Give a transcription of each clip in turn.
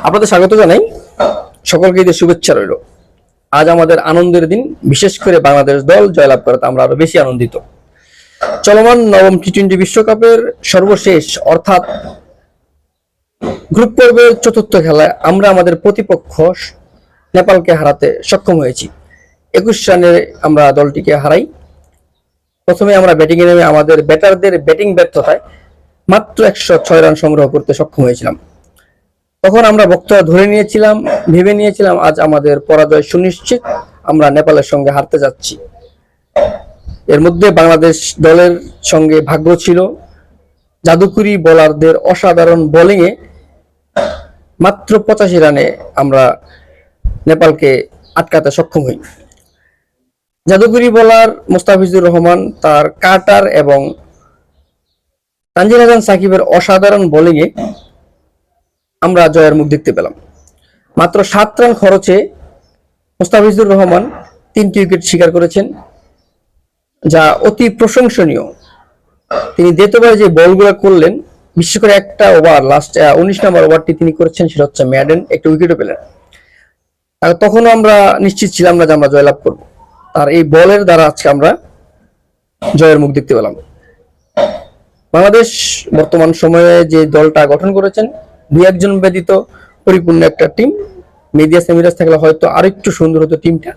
আপনাদের স্বাগত জানাই, সকলকে ঈদের শুভেচ্ছা রইল। আজ আমাদের আনন্দের দিন, বিশেষ করে বাংলাদেশ দল জয়লাভ করাতে আমরা আরো বেশি আনন্দিত। চলমান নবম টি-20 বিশ্বকাপের সর্বশেষ অর্থাৎ গ্রুপ পর্বের চতুর্থ খেলায় আমরা আমাদের প্রতিপক্ষ নেপালকে হারাতে সক্ষম হয়েছি। 21 রানে আমরা দলটিকে হারাই। প্রথমে আমরা ব্যাটিংয়ে নেমে আমাদের ব্যাটারদের ব্যাটিং ব্যর্থতায় মাত্র 106 রান সংগ্রহ করতে সক্ষম হয়েছিলাম। তখন আমরা বক্তব্য ধরে নিয়েছিলাম, ভেবে নিয়েছিলাম আজ আমাদের পরাজয় সুনিশ্চিত, আমরা নেপালের সঙ্গে হারতে যাচ্ছি। এর মধ্যে বাংলাদেশ দলের সঙ্গে ভাগ্য ছিল। জাদুকরি বোলারদের অসাধারণ বোলিংয়ে মাত্র 85 রানে আমরা নেপালকে আটকাতে সক্ষম হই। জাদুকরি বোলার মোস্তাফিজুর রহমান তার কাটার এবং তানজিদ হাসান সাকিবের অসাধারণ বোলিংয়ে আমরা জয়ের মুখ দেখতে পেলাম। মাত্র 7 রান খরচে মোস্তাফিজুর রহমান 3টি উইকেট শিকার করেছেন, যা অতি প্রশংসনীয়। তিনি দ্বিতীয়বার যে বলগুলো করলেন, বিশেষ করে একটা ওভার লাস্ট 19 নম্বর ওভারটি তিনি করেছেন, সেটা হচ্ছে ম্যাডেন, একটা উইকেটও পেলেন। তখনও আমরা নিশ্চিত ছিলাম না যে আমরা জয়লাভ করব। তার এই বলের দ্বারা আজকে আমরা জয়ের মুখ দেখতে পেলাম। বাংলাদেশ বর্তমান সময়ে যে দলটা গঠন করেছেন, 2-1 ব্যতীত পরিপূর্ণ একটা টিম। মেহেদী মিরাজ থাকলে হয়তো আরেকটু সুন্দর হতো টিমটা।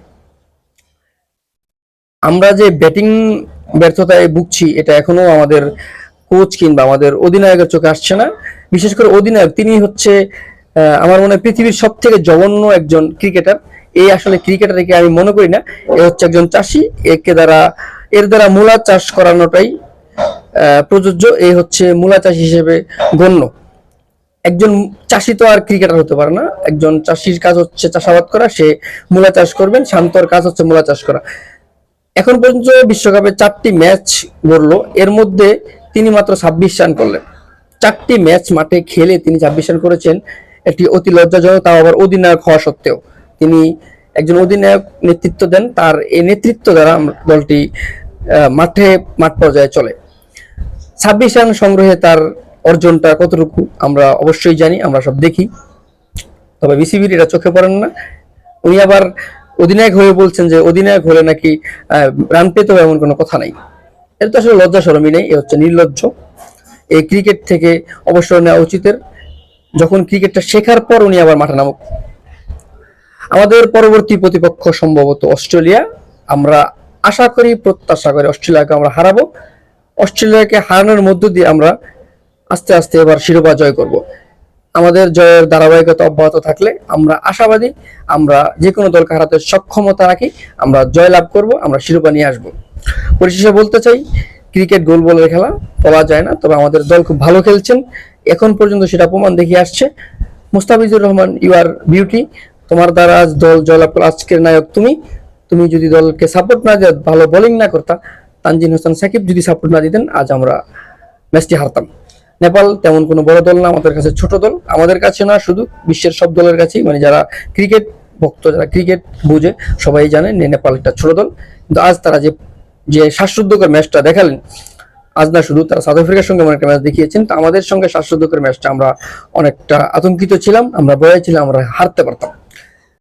আমরা যে ব্যাটিং ব্যর্থতায় ভুগছি, এটা এখনো আমাদের কোচ কিংবা আমাদের অধিনায়কের চোখে আসছে না। বিশেষ করে অধিনায়ক, তিনি হচ্ছে আমার মনে হয় পৃথিবীর সব থেকে জঘন্য একজন ক্রিকেটার। এই আসলে ক্রিকেটারকে আমি মনে করি না, এ হচ্ছে একজন চাষি। এর দ্বারা মূলা চাষ করানোটাই প্রযোজ্য। এই হচ্ছে মূলা চাষি হিসেবে গণ্য। একজন চাষি তো আর ক্রিকেটার হতে পারে না। একজন চাষির কাজ হচ্ছে চাষাবাদ করা, সে মূলা চাষ করবেন। শান্তর কাজ হচ্ছে মূলা চাষ করা। এখন পর্যন্ত বিশ্বকাপে 4টি ম্যাচ গড়লো, এর মধ্যে তিনি মাত্র 26 রান করলেন। 4টি ম্যাচ মাঠে খেলে তিনি 26 রান করেছেন, একটি অতি লজ্জাজনক। তাও আবার অধিনায়ক হওয়া সত্ত্বেও তিনি একজন অধিনায়ক নেতৃত্ব দেন। তার এই নেতৃত্ব দ্বারা দলটি মাঠ পর্যায়ে চলে। 26 রান সংগ্রহে তার অর্জনটা কতটুকু আমরা অবশ্যই জানি, আমরা সব দেখি। তবে বিসিবির এটা চোখে পড়েন না। উনি আবার অধিনায়ক হয়ে বলছেন যে অধিনায়ক হলে নাকি রান পেতে হবে, এমন কোনো কথা নাই। এটা তো আসলে লজ্জা শরমই নেই, এ হচ্ছে নির্লজ্জ। এই ক্রিকেট থেকে অবসর নেওয়া উচিতের। যখন ক্রিকেটটা শেখার পর উনি আবার মাঠে নামুক। আমাদের পরবর্তী প্রতিপক্ষ সম্ভবত অস্ট্রেলিয়া। আমরা আশা করি, প্রত্যাশা করি অস্ট্রেলিয়াকে আমরা হারাবো। অস্ট্রেলিয়াকে হারানোর মধ্য দিয়ে আমরা আস্তে আস্তে এবার শিরোপা জয় করব। আমাদের জয়ের ধারাবাহিকতা অব্যাহত থাকলে আমরা আশাবাদী, আমরা যে কোনো দলকে হারাতে সক্ষমতা রাখি, আমরা জয় লাভ করব, আমরা শিরোপা নিয়ে আসবো। পরিশেষে বলতে চাই, ক্রিকেট গোল বলের খেলা, বলা যায় না। তবে আমাদের দল খুব ভালো খেলছেন, এখন পর্যন্ত সেটা প্রমাণ দেখিয়ে আসছে। Mustafizur Rahman, you are beauty. তোমার দ্বারা আজ দল জয়লাভ করলো। আজকের নায়ক তুমি যদি দলকে সাপোর্ট না দিয়ে, ভালো বোলিং না করতা, তানজিদ হাসান সাকিব যদি সাপোর্ট না দিতেন, আজ আমরা ম্যাচটি হারতাম। নেপাল তেমন কোনো বড় দল না, আমাদের কাছে ছোট দল। আমাদের কাছে না, শুধু বিশ্বের সব দলের কাছেই, মানে যারা ক্রিকেট ভক্ত, যারা ক্রিকেট বুঝে, সবাই জানে নেপাল একটা ছোট দল। কিন্তু আজ তারা যে শ্বাসরুদ্ধকর ম্যাচটা দেখালেন, আজ না শুধু তারা সাউথ আফ্রিকার সঙ্গে একটা ম্যাচ দেখিয়েছেন, তো আমাদের সঙ্গে শ্বাসরুদ্ধকর ম্যাচটা আমরা অনেকটা আতঙ্কিত ছিলাম, আমরা ভয়ে ছিলাম, আমরা হারতে পারতাম।